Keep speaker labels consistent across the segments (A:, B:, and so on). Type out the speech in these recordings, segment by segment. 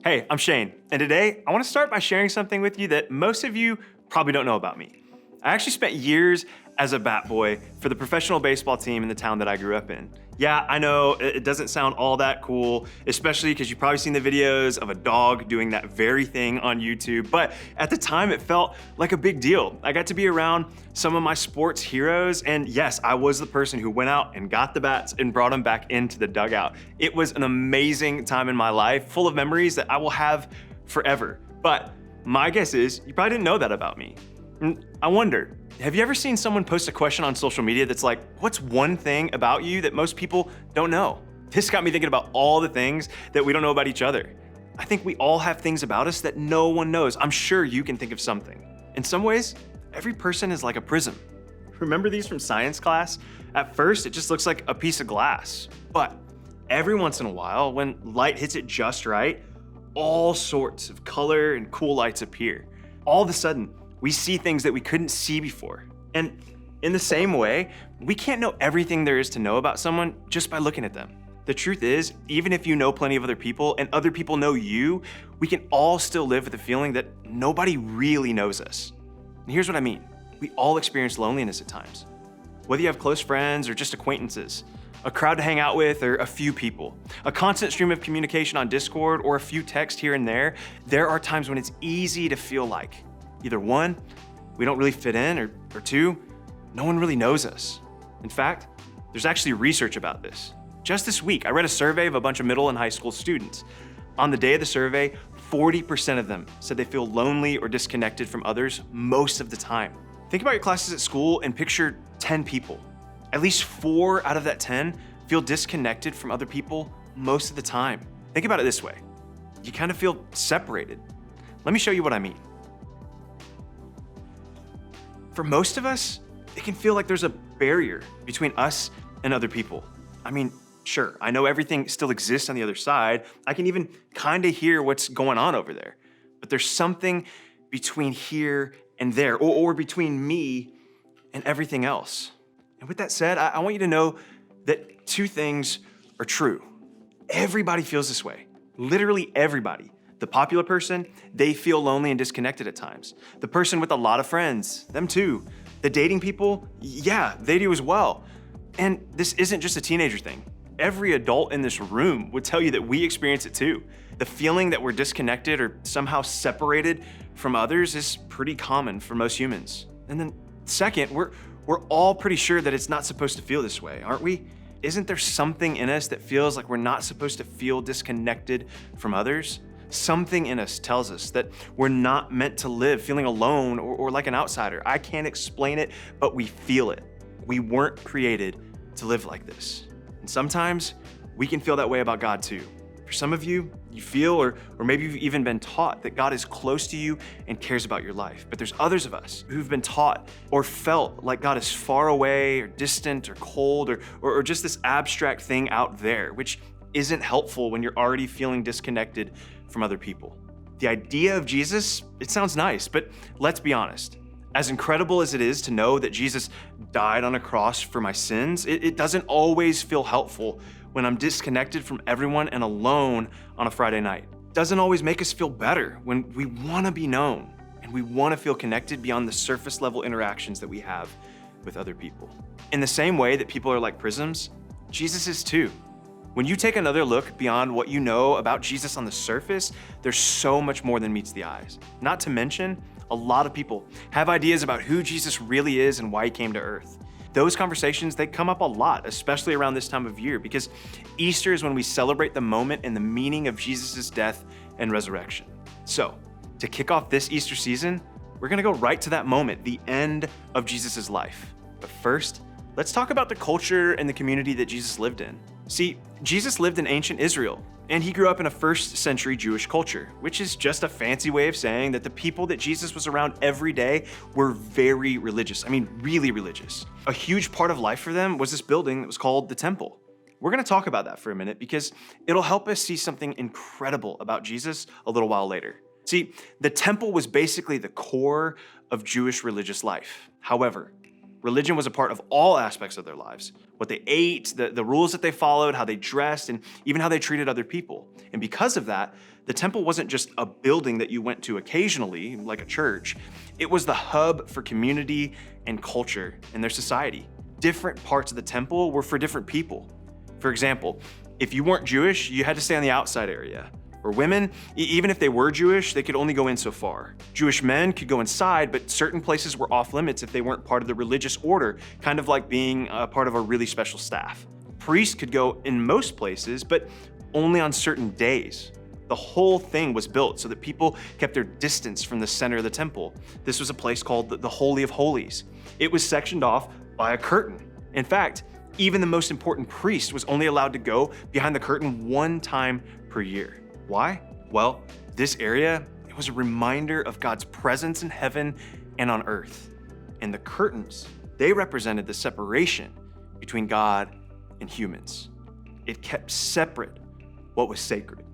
A: Hey, I'm Shane, and today I want to start by sharing something with you that most of you probably don't know about me. I actually spent years as a bat boy for the professional baseball team in the town that I grew up in. Yeah, I know it doesn't sound all that cool, especially because you've probably seen the videos of a dog doing that very thing on YouTube, but at the time it felt like a big deal. I got to be around some of my sports heroes, and yes, I was the person who went out and got the bats and brought them back into the dugout. It was an amazing time in my life, full of memories that I will have forever. But my guess is you probably didn't know that about me. I wonder, have you ever seen someone post a question on social media that's like, what's one thing about you that most people don't know? This got me thinking about all the things that we don't know about each other. I think we all have things about us that no one knows. I'm sure you can think of something. In some ways, every person is like a prism. Remember these from science class? At first, it just looks like a piece of glass. But every once in a while, when light hits it just right, all sorts of color and cool lights appear. All of a sudden, we see things that we couldn't see before. And in the same way, we can't know everything there is to know about someone just by looking at them. The truth is, even if you know plenty of other people and other people know you, we can all still live with the feeling that nobody really knows us. And here's what I mean. We all experience loneliness at times. Whether you have close friends or just acquaintances, a crowd to hang out with or a few people, a constant stream of communication on Discord or a few texts here and there are times when it's easy to feel like either one, we don't really fit in, or two, no one really knows us. In fact, there's actually research about this. Just this week, I read a survey of a bunch of middle and high school students. On the day of the survey, 40% of them said they feel lonely or disconnected from others most of the time. Think about your classes at school and picture 10 people. At least 4 out of that 10 feel disconnected from other people most of the time. Think about it this way. You kind of feel separated. Let me show you what I mean. For most of us, it can feel like there's a barrier between us and other people. I mean, sure, I know everything still exists on the other side. I can even kind of hear what's going on over there. But there's something between here and there, or between me and everything else. And with that said, I want you to know that 2 things are true. Everybody feels this way. Literally everybody. The popular person, they feel lonely and disconnected at times. The person with a lot of friends, them too. The dating people, yeah, they do as well. And this isn't just a teenager thing. Every adult in this room would tell you that we experience it too. The feeling that we're disconnected or somehow separated from others is pretty common for most humans. And then second, we're all pretty sure that it's not supposed to feel this way, aren't we? Isn't there something in us that feels like we're not supposed to feel disconnected from others? Something in us tells us that we're not meant to live feeling alone or like an outsider. I can't explain it, but we feel it. We weren't created to live like this. And sometimes we can feel that way about God too. For some of you, you feel, or maybe you've even been taught that God is close to you and cares about your life. But there's others of us who've been taught or felt like God is far away or distant or cold or just this abstract thing out there, which isn't helpful when you're already feeling disconnected from other people. The idea of Jesus, it sounds nice, but let's be honest. As incredible as it is to know that Jesus died on a cross for my sins, it doesn't always feel helpful when I'm disconnected from everyone and alone on a Friday night. It doesn't always make us feel better when we want to be known and we want to feel connected beyond the surface level interactions that we have with other people. In the same way that people are like prisms, Jesus is too. When you take another look beyond what you know about Jesus on the surface, there's so much more than meets the eyes. Not to mention, a lot of people have ideas about who Jesus really is and why he came to earth. Those conversations, they come up a lot, especially around this time of year, because Easter is when we celebrate the moment and the meaning of Jesus' death and resurrection. So, to kick off this Easter season, we're gonna go right to that moment, the end of Jesus' life. But first, let's talk about the culture and the community that Jesus lived in. See, Jesus lived in ancient Israel, and he grew up in a 1st century Jewish culture, which is just a fancy way of saying that the people that Jesus was around every day were very religious. I mean, really religious. A huge part of life for them was this building that was called the temple. We're gonna talk about that for a minute because it'll help us see something incredible about Jesus a little while later. See, the temple was basically the core of Jewish religious life. However, Religion was a part of all aspects of their lives. What they ate, the rules that they followed, how they dressed, and even how they treated other people. And because of that, the temple wasn't just a building that you went to occasionally, like a church. It was the hub for community and culture in their society. Different parts of the temple were for different people. For example, if you weren't Jewish, you had to stay on the outside area. Or women, even if they were Jewish, they could only go in so far. Jewish men could go inside, but certain places were off limits if they weren't part of the religious order, kind of like being a part of a really special staff. Priests could go in most places, but only on certain days. The whole thing was built so that people kept their distance from the center of the temple. This was a place called the Holy of Holies. It was sectioned off by a curtain. In fact, even the most important priest was only allowed to go behind the curtain one time per year. Why? Well, this area, it was a reminder of God's presence in heaven and on earth. And the curtains, they represented the separation between God and humans. It kept separate what was sacred.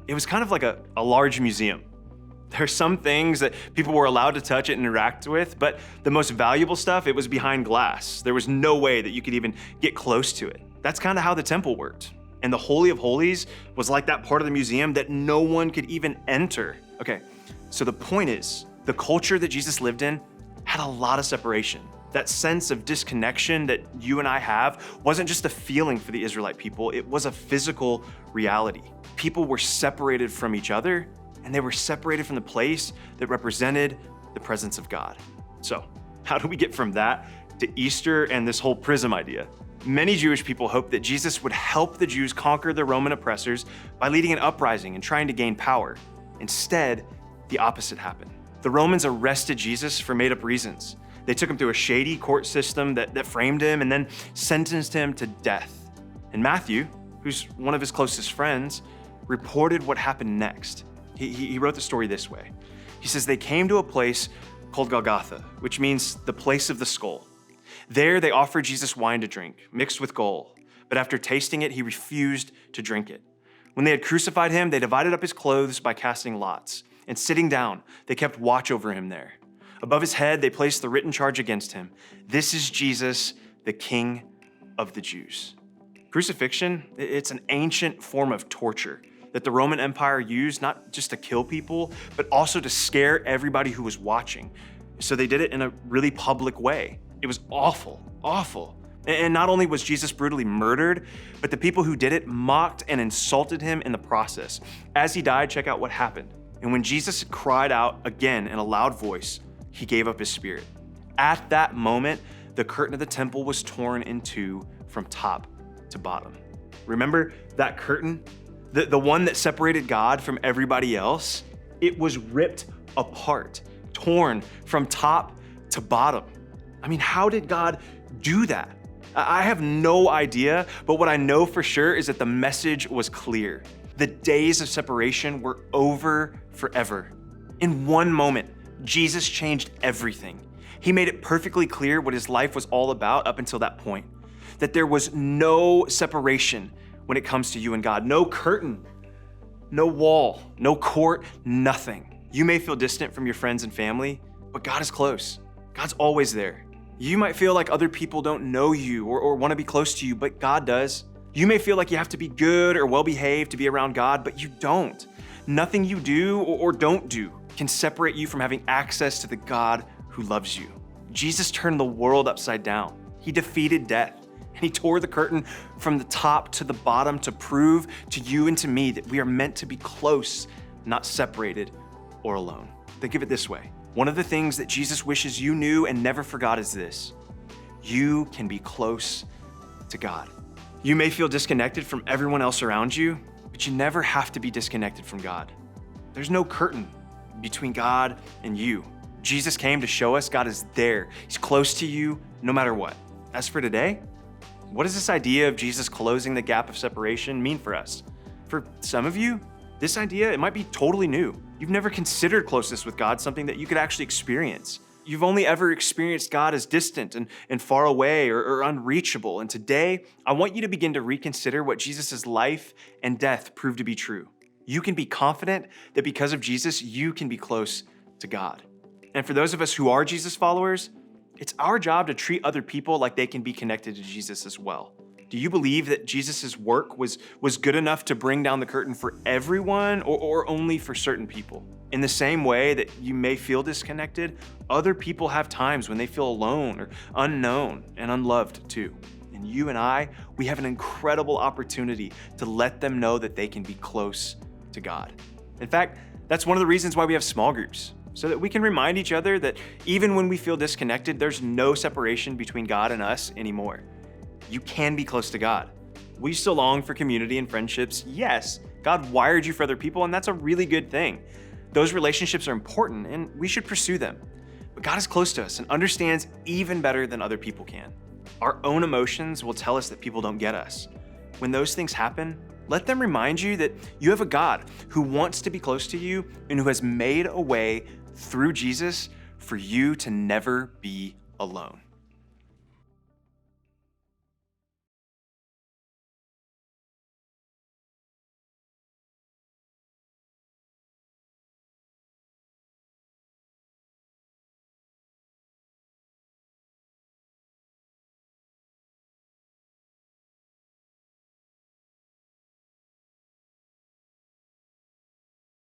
A: It was kind of like a large museum. There are some things that people were allowed to touch and interact with, but the most valuable stuff, it was behind glass. There was no way that you could even get close to it. That's kind of how the temple worked. And the Holy of Holies was like that part of the museum that no one could even enter. Okay, so the point is, the culture that Jesus lived in had a lot of separation. That sense of disconnection that you and I have wasn't just a feeling for the Israelite people, it was a physical reality. People were separated from each other, and they were separated from the place that represented the presence of God. So, how do we get from that to Easter and this whole Prism idea? Many Jewish people hoped that Jesus would help the Jews conquer the Roman oppressors by leading an uprising and trying to gain power. Instead, the opposite happened. The Romans arrested Jesus for made-up reasons. They took him through a shady court system that framed him and then sentenced him to death. And Matthew, who's one of his closest friends, reported what happened next. He wrote the story this way. He says, they came to a place called Golgotha, which means the place of the skull. There, they offered Jesus wine to drink, mixed with gall. But after tasting it, he refused to drink it. When they had crucified him, they divided up his clothes by casting lots. And sitting down, they kept watch over him there. Above his head, they placed the written charge against him. This is Jesus, the King of the Jews. Crucifixion, it's an ancient form of torture that the Roman Empire used not just to kill people, but also to scare everybody who was watching. So they did it in a really public way. It was awful, awful. And not only was Jesus brutally murdered, but the people who did it mocked and insulted him in the process. As he died, check out what happened. And when Jesus cried out again in a loud voice, he gave up his spirit. At that moment, the curtain of the temple was torn in two from top to bottom. Remember that curtain? The one that separated God from everybody else? It was ripped apart, torn from top to bottom. I mean, how did God do that? I have no idea, but what I know for sure is that the message was clear. The days of separation were over forever. In one moment, Jesus changed everything. He made it perfectly clear what his life was all about up until that point. That there was no separation when it comes to you and God. No curtain, no wall, no court, nothing. You may feel distant from your friends and family, but God is close. God's always there. You might feel like other people don't know you or want to be close to you, but God does. You may feel like you have to be good or well-behaved to be around God, but you don't. Nothing you do or don't do can separate you from having access to the God who loves you. Jesus turned the world upside down. He defeated death, and he tore the curtain from the top to the bottom to prove to you and to me that we are meant to be close, not separated or alone. Think of it this way. One of the things that Jesus wishes you knew and never forgot is this: you can be close to God. You may feel disconnected from everyone else around you, but you never have to be disconnected from God. There's no curtain between God and you. Jesus came to show us God is there. He's close to you no matter what. As for today, what does this idea of Jesus closing the gap of separation mean for us? For some of you, this idea, it might be totally new. You've never considered closeness with God something that you could actually experience. You've only ever experienced God as distant and far away or unreachable. And today, I want you to begin to reconsider what Jesus' life and death proved to be true. You can be confident that because of Jesus, you can be close to God. And for those of us who are Jesus followers, It's our job to treat other people like they can be connected to Jesus as well. Do you believe that Jesus' work was good enough to bring down the curtain for everyone or only for certain people? In the same way that you may feel disconnected, other people have times when they feel alone or unknown and unloved too. And you and I, we have an incredible opportunity to let them know that they can be close to God. In fact, that's one of the reasons why we have small groups, so that we can remind each other that even when we feel disconnected, there's no separation between God and us anymore. You can be close to God. We still long for community and friendships. Yes, God wired you for other people, and that's a really good thing. Those relationships are important, and we should pursue them. But God is close to us and understands even better than other people can. Our own emotions will tell us that people don't get us. When those things happen, let them remind you that you have a God who wants to be close to you and who has made a way through Jesus for you to never be alone.